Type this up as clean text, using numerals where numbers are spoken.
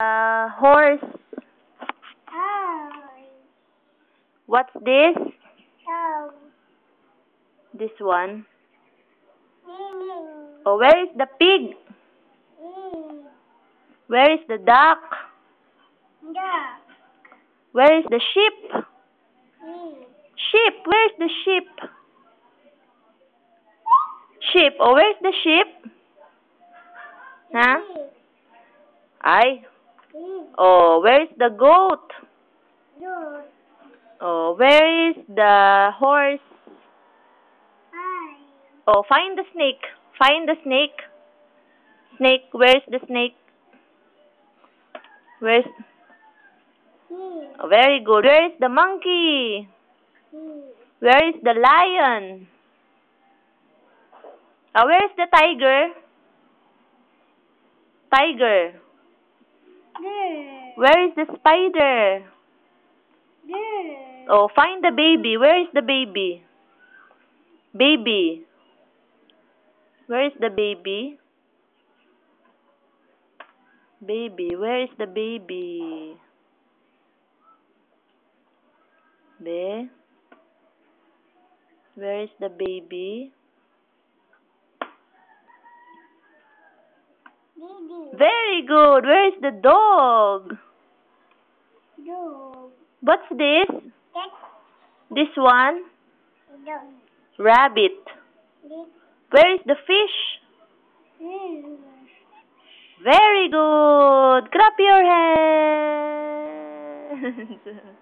Horse. Oh. What's this? Oh. This one. Mm. Oh, where is the pig? Mm. Where is the duck? Yeah. Where is the sheep? Mm. Sheep. Where is the sheep? Sheep. Oh, where is the sheep? Huh? Mm. Ay. Mm. Oh, where is the goat? Good. Oh, where is the horse? Hi. Oh, find the snake. Find the snake. Snake. Where is the snake? Where's... Mm. Oh, very good. Where is the monkey? Mm. Where is the lion? Where is the tiger? Tiger. There. Where is the spider? There. Oh, find the baby. Where is the baby? Baby. Where is the baby? Baby. Where is the baby? Be. Where is the baby? Baby. Very good. Where is the dog? Dog. What's this? Cat. This one? Dog. Rabbit. This. Where is the fish? Mm. Very good. Clap your hands.